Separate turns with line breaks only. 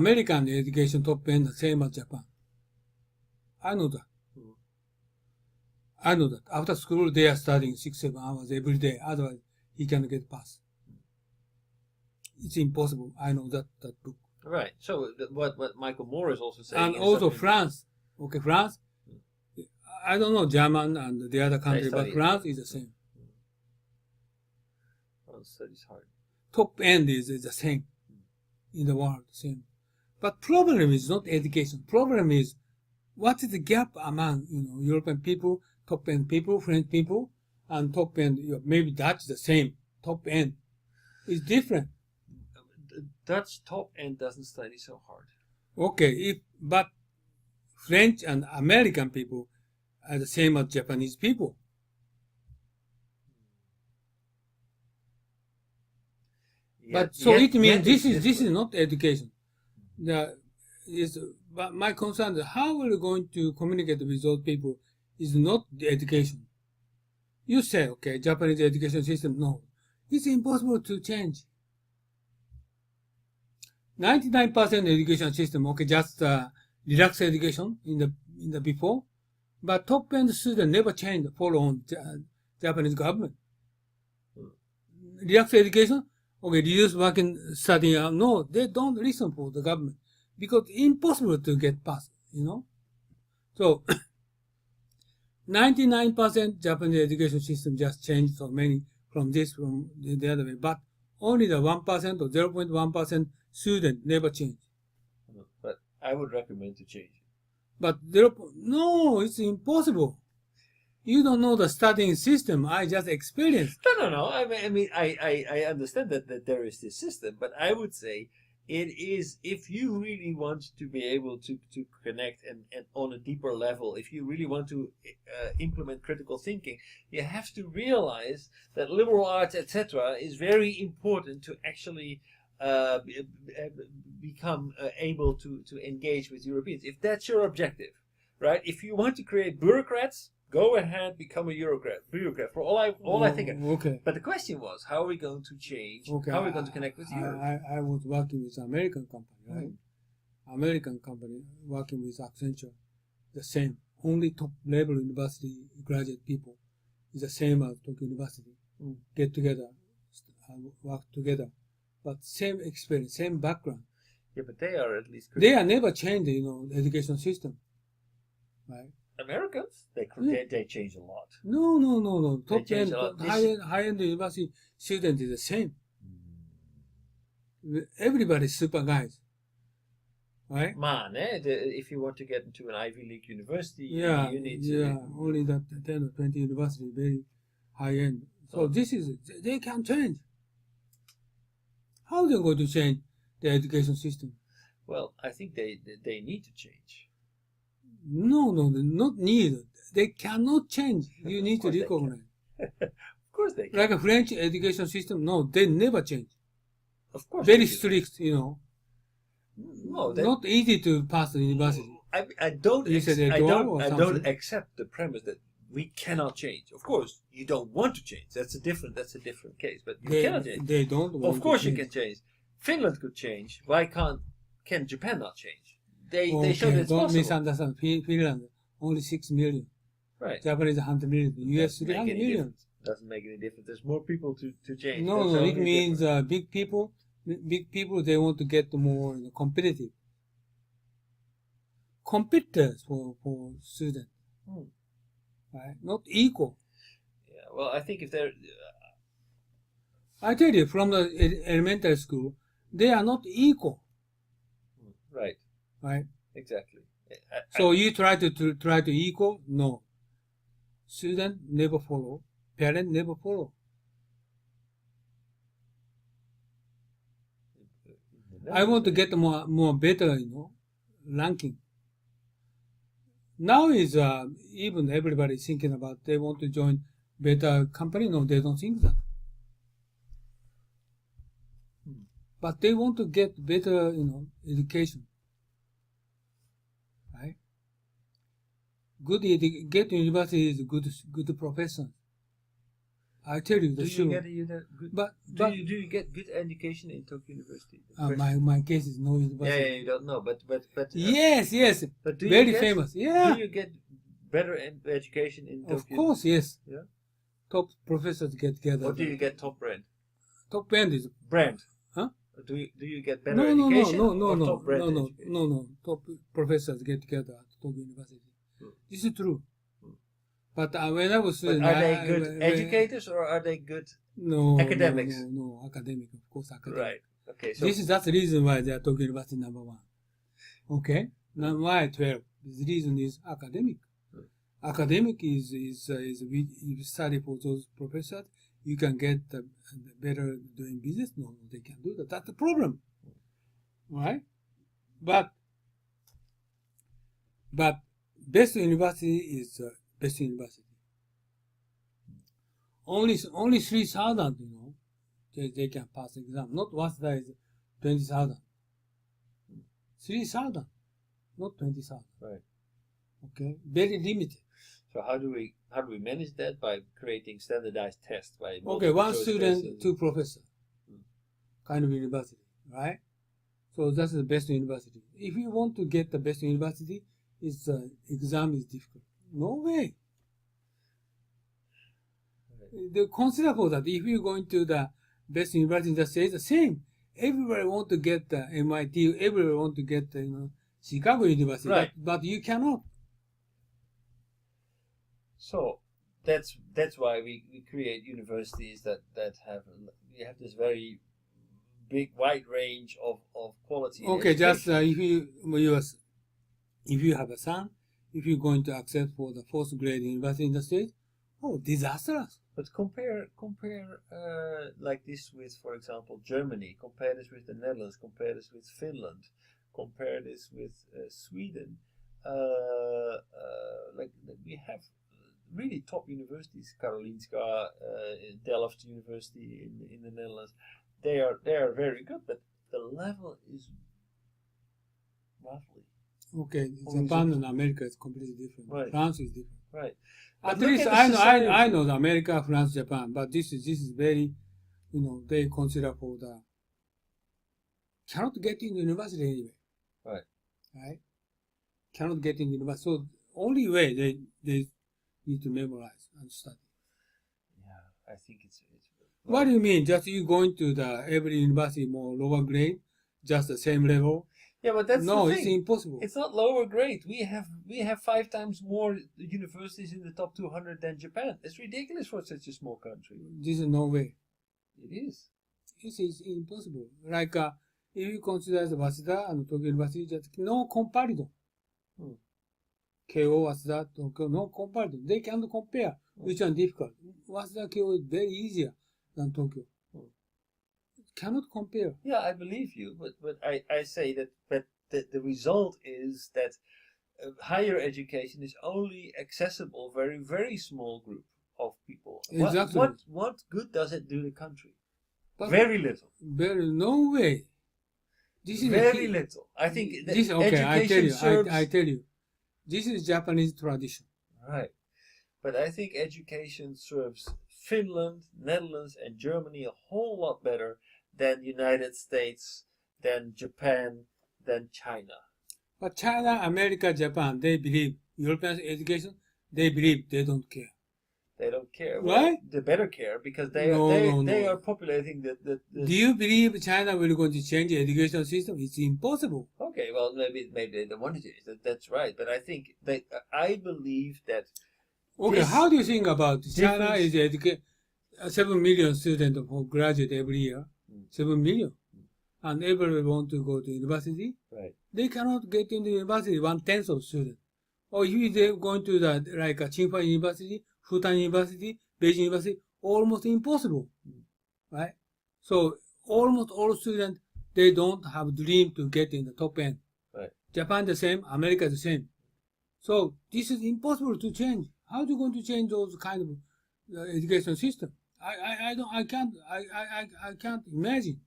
American education top end the same as Japan. I know that. I know that. After school, they are studying 6-7 hours every day. Otherwise, he cannot get pass. It's impossible. I know that book.
Right. So what Michael Moore is also saying.
And also France. Okay, France. I don't know German and the other country, but France is the same.
France studies hard.
Top end is the same in the world, same. But problem is not education. Problem is what is the gap among European people, top end people, French people, and top end maybe Dutch the same. Top end is different.
Dutch top end doesn't study so hard.
Okay, but French and American people are the same as Japanese people. But so it means this is not education. But my concern is how we're going to communicate with those people is not the education. You say, okay, Japanese education system, no. It's impossible to change. 99% education system, okay, just relaxed education in the before, but top end students never change, follow on Japanese government. Relaxed education, okay, reduce working studying. No, they don't listen for the government because it's impossible to get past, So 99% Japanese education system just changed so many from the other way, but only the 1% or 0.1% student never change.
But I would recommend to change.
But no, it's impossible. You don't know the studying system. I just experienced.
No. I mean, I understand that there is this system, but I would say it is, if you really want to be able to connect and on a deeper level, if you really want to implement critical thinking, you have to realize that liberal arts, etc., is very important to actually become able to engage with Europeans. If that's your objective, right? If you want to create bureaucrats, go ahead, become a bureaucrat. For all I think.
Okay.
But the question was, how are we going to change?
Okay.
How are we going to connect with Europe?
I was working with an American company, right? American company working with Accenture, the same. Only top level university graduate people is the same as Tokyo University. Get together, work together, but same experience, same background.
Yeah, but they are at least.
They are never changed, the education system, right?
Americans, they change a lot.
No. Top end, high-end university student is the same. Everybody's super guys, right?
If you want to get into an Ivy League university, you need to.
Yeah, only that 10 or 20 university, very high-end. So they can change. How are they going to change the education system?
Well, I think they need to change.
No, not need. They cannot change. You need to recognize.
Of course they can.
Like a French education system, no, they never change.
Of course.
Very strict,
No,
not easy to pass the university.
I don't accept the premise that we cannot change. Of course, you don't want to change. That's a different case. But you cannot change.
They don't want
Of course,
to
you can change. Finland could change. Why can Japan not change? They showed it's
don't
possible.
misunderstand. Finland only 6 million.
Right.
Japanese 100 million. US 300 million.
Doesn't make any difference. There's more people to change.
No. It means big people. They want to get more competitive. Competitors for students. Right? Not equal.
Yeah. Well, I think if they're.
I tell you, from the elementary school, they are not equal.
Right.
Right.
Exactly.
So you try to equal? No. Student never follow. Parent never follow. I want to get more better, ranking. Now is even everybody thinking about they want to join better company. No, they don't think that. But they want to get better, education. Right? Get university is good professor. I tell you the
Do
sure.
you get a good?
But
Do you get good education in Tokyo University?
my case is no university.
Yeah, you don't know, but
Yes.
But do
Very
you get,
famous. Yeah.
Do you get better education in Tokyo?
Of course, yes.
Yeah.
Top professors get together.
Or do you get top brand?
Top brand is
Brand.
Huh?
Do you get better education?
No,
top brand education?
no. Top professors get together at Tokyo University. This is true. But when I was
But
student,
are they good educators or are they good academics?
No, academic, of course, academic.
Right. Okay. So
That's the reason why they are Tokyo University #1. Okay. Now why 12? The reason is academic. Academic is if you study for those professors, you can get the better doing business. No, they can do that. That's the problem, right? But best university is best university. Only 3,000, they can pass exam. Not Waseda is 20,000. 3,000, not 20,000.
Right.
Okay, very limited.
So how do we manage that? By creating standardized tests. By
Okay, one student,
testing.
2 professors, kind of university, right? So that's the best university. If you want to get the best university, its exam is difficult. No way. Right. Consider for that. If you're going to the best university in the States, the same. Everybody want to get the MIT. Everybody want to get the Chicago University.
Right.
But you cannot.
So that's why we create universities that have this very big wide range of quality.
Okay, just if you have a son, if you're going to accept for the 4th grade university in the States, disastrous.
But compare like this with, for example, Germany. Compare this with the Netherlands. Compare this with Finland. Compare this with Sweden. Like we have really top universities. Karolinska, Delft University in the Netherlands. They are very good, but the level is roughly.
Okay, Japan and America is completely different.
Right.
France is different.
Right.
At least I know the America, France, Japan, but this is very, they consider for the cannot get in university anyway. Right. Cannot get in university. So only way they need to memorize and study.
Yeah, I think it's
what do you mean? Just you going to the every university more lower grade, just the same level?
Yeah, but that's
no,
the thing.
It's impossible.
It's not lower grade. We have 5 times more universities in the top 200 than Japan. It's ridiculous for such a small country.
This is no way.
It is.
It's impossible. Like if you consider the Waseda and Tokyo University, just no comparison. KO, Waseda, Tokyo, no comparison. They cannot compare which one difficult. Waseda, KO is very easier than Tokyo. Cannot compare.
Yeah, I believe you, but I say that the result is that higher education is only accessible very, very small group of people.
Exactly.
What good does it do the country?
But
very little.
No way. This is
very little. I think
this. Okay,
education
I tell you. This is Japanese tradition.
Right, but I think education serves Finland, Netherlands, and Germany a whole lot better than United States, than Japan, than China.
But China, America, Japan, they believe European education. They believe they don't care.
They don't care.
Right?
Well, they better care because they are populating the.
Do you believe China will going to change the education system? It's impossible.
Okay, well maybe they don't want to change. That's right, but I believe that.
Okay, how do you think about China is educate 7 million students who graduate every year? 7 million. And everyone want to go to university.
Right.
They cannot get into university 1/10 of students. Or if they're going to Tsinghua University, Fudan University, Beijing University, almost impossible. Right? So almost all students, they don't have dream to get in the top end.
Right.
Japan the same, America the same. So this is impossible to change. How are you going to change those kind of education system? I can't imagine.